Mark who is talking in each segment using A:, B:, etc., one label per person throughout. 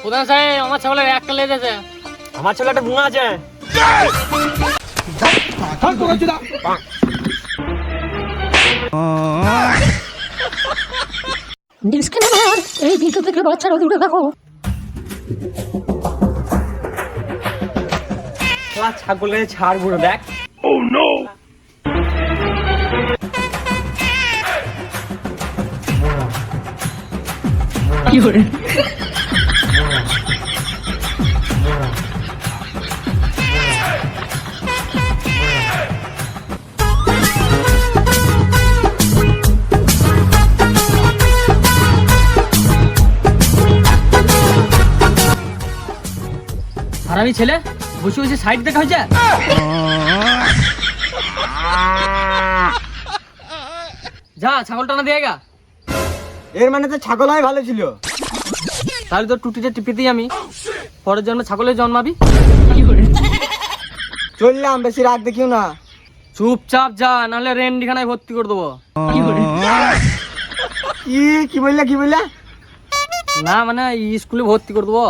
A: প্রধান সাহেব আমার ছাগলের একটা লেজ আছে।
B: আমার ছেলে একটা গুণা আছে।
C: ডিসক্লেমার, এই ভিডিও থেকে বাচ্চারা দূরে থাকো।
B: ছাগলের ছাড় বুড়ো দেখ।
C: কি করে
A: হারামি ছেলে বসে বসে সাইড দেখা হয়েছে। যা ছাগলটা না দিয়ে গা।
B: এর মানে তো ছাগল হয় ভালো ছিল।
A: তাহলে তোর টুটিটা টিপে দিই আমি, পরের জন্মে ছাগলের জন্মাবি।
B: চললাম, বেশি রাগ দেখিও না।
A: চুপচাপ যা, নাহলে রেন্ডিখানায় ভর্তি করে দেবো।
B: কি বললা কি বললা?
A: না মানে স্কুলে ভর্তি করে দেবো।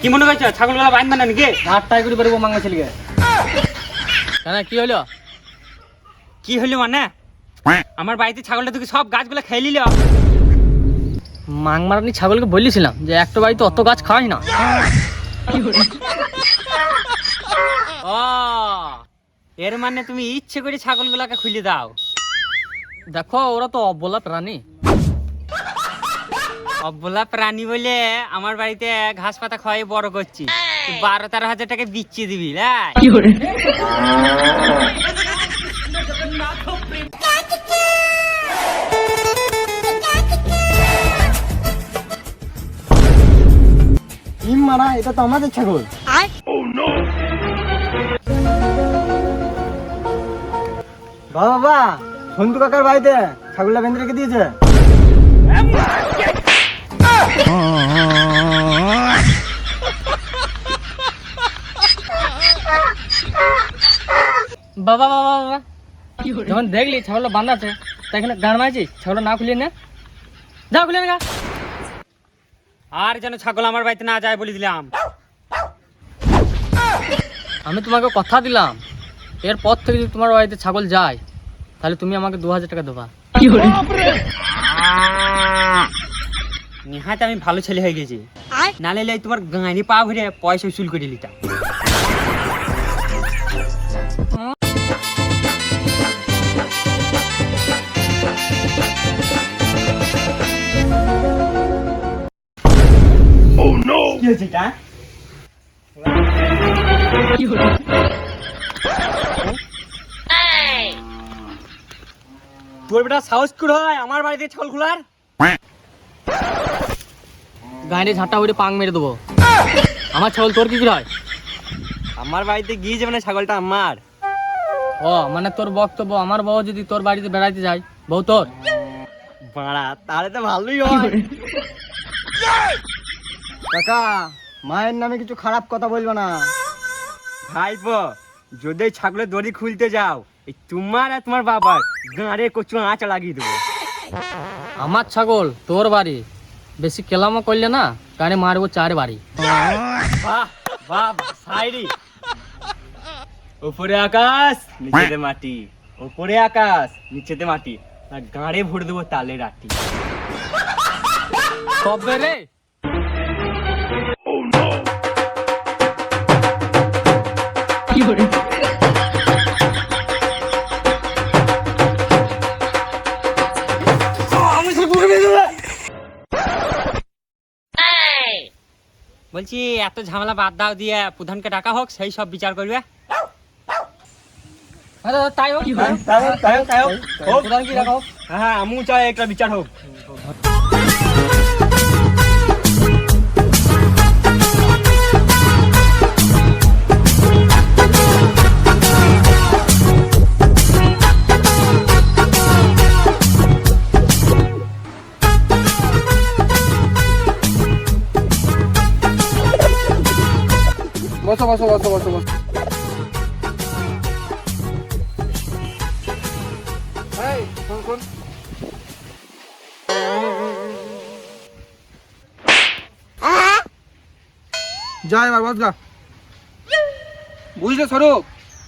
B: কি মনে করছো ছাগলগুলা বাইন বানা নাকি?
A: আটটাই করে পারবো মাঙ্গা ছেলেকে। কেন কি হলো?
B: কি হলো মানে? আমার বাড়িতে ছাগলটা তুই সব গাছগুলো খেয়ে নিল।
A: মাং মারানি ছাগলকে বলেছিলাম যে একটা বাড়িতে অত গাছ খাওয়াই না।
B: ও, এর মানে তুমি ইচ্ছে করে ছাগলগুলাকে খুলে দাও।
A: দেখো ওরা তো অবলা প্রাণী।
B: অবলা প্রাণী বলে আমার বাড়িতে ঘাস পাতা খাওয়াই বড় করছি। 12-13 হাজার টাকা বিচ্ছি দিবি না? মারা, এটা তো আমাদের ছাগল। বাবা, সন্তু কাকার বাড়িতে ছাগলটা বেঁধে রেখে দিয়েছে।
A: বাবা বাবা বাবা, যখন দেখলি ছাগলটা বান্ধা আছে তা এখানে গান মারছিস, ছাগলটা না খুলিয়ে নে, যা খুলিয়ে নে।
B: আর যেন ছাগল আমার বাড়িতে না যায় বলে দিলাম।
A: আমি তোমাকে কথা দিলাম, এরপর থেকে যদি তোমার বাড়িতে ছাগল যায় তাহলে তুমি আমাকে 2000 টাকা দেবা।
B: নিহাতে আমি ভালো ছেলে হয়ে গেছি, নালে তোমার গাঁড়ি পা ভরে পয়সা উসুল করে নিতাম। কি হয়েছে এটা? তোর বেটা সাহস করে হয় আমার বাড়িতে ছাগল খোলার?
A: গাড়ি ঝাঁটা উঠে পাং মেরে দেবো। আমার ছাগল তোর কি করে হয়?
B: আমার বাড়িতে গিয়ে যাবে না, ছাগলটা আমার।
A: ও মানে তোর বক্তব্য আমার বউ যদি তোর বাড়িতে বেড়াইতে যায়, বউ তোর?
B: বাড়া, তাহলে তো ভালোই হয়। কাকা, মায়ের নামে কিছু খারাপ কথা বলবো না। ভাইপো, যদি ছাগলের দড়ি খুলতে যাও, এই তোমার আর তোমার বাবার গাঁড়ে কচু আঁচ লাগিয়ে দেবো।
A: আমার ছাগল তোর বাড়ি, বেশি কেলামও করলে না গাড়ি মারবো 4 বাড়ি।
B: বাহ বাহ, সাইরি। উপরে আকাশ নিচেতে মাটি, উপরে আকাশ নিচেতে মাটি, আর গাঁড়ে ভরে দেবো তালে রাটি।
A: কবে রে?
B: বলছি এত ঝামেলা বাদ দাও, দিয়ে প্রধানকে ডাকা হোক, সেই সব বিচার করবে।
A: তাই হোক, প্রধান কি রাখো?
B: হ্যাঁ, আমু চাই একটা বিচার হোক।
D: বসো বসো বসো বসো বসো। এই, শোন, শোন। যা এবার বস গা। বুঝলে স্বরূপ,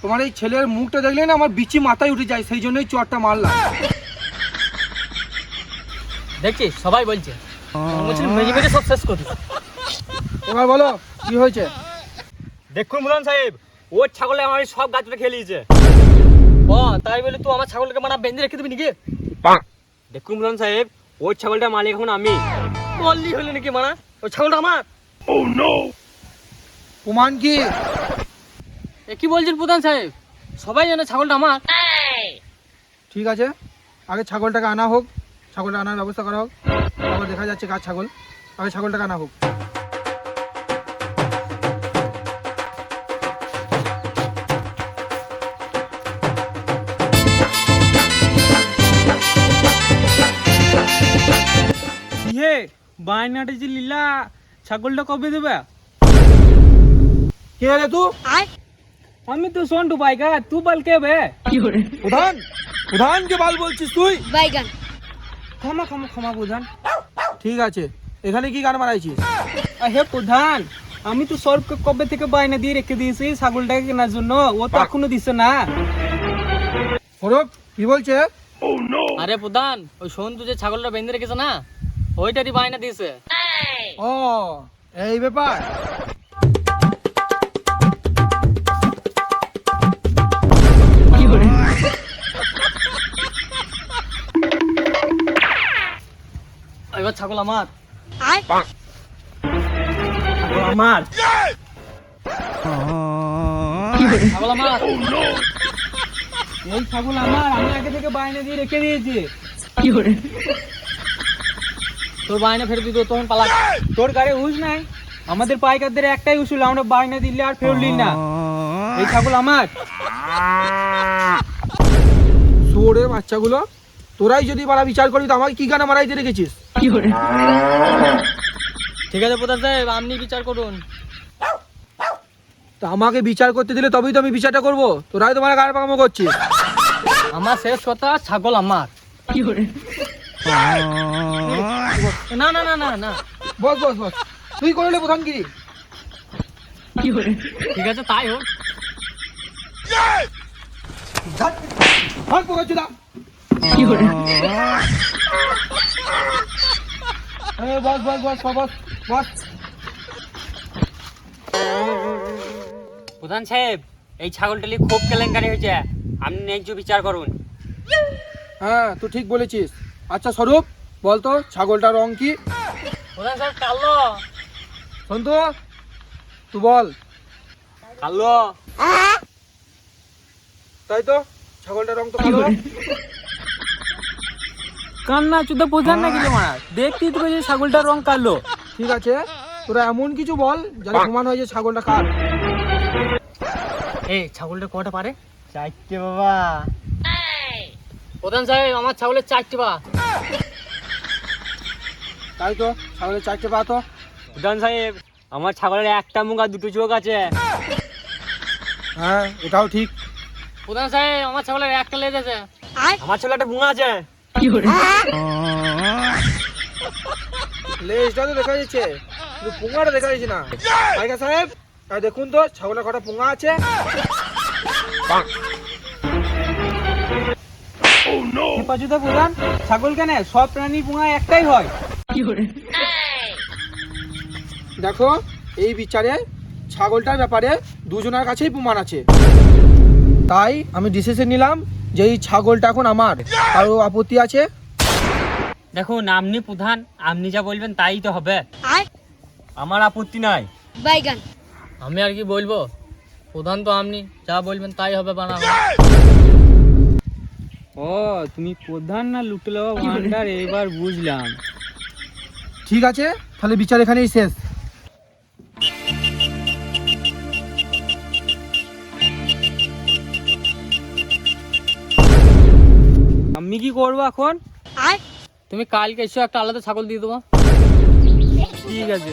D: তোমার এই ছেলের মুখটা দেখলে না আমার বিচি মাথায় উঠে যায়, সেই জন্যই চটটা মারলাম।
A: দেখছিস সবাই বলছে মেজে মেজে সব শেষ করছিস।
D: এবার বলো কি হয়েছে?
B: দেখুন প্রধান সাহেব, ওর ছাগলে আমার সব গাছটা খেলিয়েছে।
A: ও তাই বলে তুই আমার ছাগলকে মানা বেঁধে রেখে দিবি নাকি?
B: দেখুন প্রধান সাহেব, ওর ছাগলটা মালিক এখন আমি।
A: বললি হলে নাকি মানা? ওই ছাগলটা আমার।
D: প্রমাণ কি?
A: এ কি বলছেন প্রধান সাহেব? সবাই জানে ছাগলটা আমার।
D: ঠিক আছে, আগে ছাগলটাকে আনা হোক, ছাগলটা আনার ব্যবস্থা করা হোক, তারপর দেখা যাচ্ছে কার ছাগল। আগে ছাগলটাকে আনা হোক।
E: ইয়ে বায়নাটা যে লীলা ছাগলটা কবে দেবে?
D: কে রে তুই?
E: আমি তো সন্টু বাইকা, তুই বল কে বে?
D: প্রধান, প্রধানকে বাল বলছিস তুই?
C: বাইগান।
E: ক্ষমা ক্ষমা ক্ষমা প্রধান।
D: ঠিক আছে, এখানে কি গান মারাইছিস?
E: হে প্রধান, আমি তো সরকে কবে থেকে বায়না দিয়ে রেখে দিয়েছি ছাগলটাকে কেনার জন্য, ও তো এখনো দিচ্ছে না।
D: সৌরভ কি বলছে?
A: আরে প্রধান, ওই সন্তু যে ছাগলটা বেঁধে রেখেছে না, ওইটারই বায়না দিয়েছে।
D: ও এই ব্যাপার।
A: এবার ছাগল আমার।
B: আমার
A: ছাগল আমার।
E: এই ছাগল আমার, আমি আগে থেকে বায়না দিয়ে রেখে দিয়েছি।
A: তোর বায়না ফেরত দিত তখন পালা।
E: তোর গাড়ি হুশ নাই? আমাদের পাইকারদের একটাই উসুল, আমরা বায়না দিলে আর ফেরত দিই না। এই ছাগল আমার।
D: শুয়োরের বাচ্চাগুলো, তোরাই যদি মারা বিচার করি তো আমাকে কি গানে মারাইতে রেখেছিস?
A: ঠিক আছে প্রধান সাহেব, আপনি বিচার করুন।
D: তো আমাকে বিচার করতে দিলে তবেই তো আমি বিচারটা করবো, তোরাই তোমার গাড়ি পাকামো করছিস।
A: আমার শেষ কথা, ছাগল আমার। না না না না না,
D: বস বস বস, তুই করলে প্রধানগিরি।
A: ঠিক আছে তাই হোক।
D: ভাগ পোকাচ্ছি দা। বস বস বস বস বস।
B: প্রধান সাহেব, এই ছাগলটা নিয়ে খুব কেলেঙ্কারি হয়েছে, আপনি ন্যায্য বিচার করুন।
D: হ্যাঁ তুই ঠিক বলেছিস। আচ্ছা স্বরূপ বলতো ছাগলটার রং কি?
A: প্রধান সাহেব কালো।
D: সন্তু তুই বল।
B: কালো।
D: তাই তো, ছাগলটার রং তো কালো।
E: কান্না চুদা প্রধান নাকি তোমার? দেখতেই তো পেয়েছি ছাগলটার রং কালো।
D: ঠিক আছে, তোরা এমন কিছু বল যাতে প্রমাণ হয় যে ছাগলটা কার।
A: এই ছাগলটা কটা পারে?
B: চারটে বাবা।
A: প্রধান সাহেব, আমার ছাগলের 4টি পা।
D: তাই তো, ছাগলের 4টে পা তো।
B: প্রধান সাহেব, আমার ছাগলের একটা মুখ আর দুটো চোখ আছে।
D: হ্যাঁ এটাও ঠিক।
A: প্রধান সাহেব, আমার ছাগলের একটা লেজ আছে।
B: আমার ছেলে একটা মুখ আছে।
D: লেজটা তো দেখা যাচ্ছে, কিন্তু পুঙ্গাটা দেখা যাচ্ছে না। পাইকা সাহেব দেখুন তো ছাগলের কটা পুঙ্গা আছে।
E: হেপাচুদা প্রধান, ছাগল কেন? সব প্রাণীর পুঙা একটাই হয়।
D: দেখো এই বিচারে ছাগলটার ব্যাপারে দুজনের কাছেই প্রমাণ আছে, তাই আমি ডিসিশন নিলাম যে এই ছাগলটা এখন আমার। কারো আপত্তি আছে?
B: দেখুন আপনি প্রধান, আপনি যা বলবেন তাই তো হবে। আমার আপত্তি নাই।
C: বাইগান।
A: আমি আর কি বলবো, প্রধান তো আপনি, যা বলবেন তাই হবে বানাবো।
E: ও তুমি প্রধান না লুটলো ভান্ডার, এবার বুঝলাম।
D: ঠিক আছে, তাহলে বিচার এখানেই শেষ।
E: আমি কি করবো এখন?
A: তুমি কালকে এসে একটা আলাদা ছাগল দিয়ে দেবো।
E: ঠিক আছে।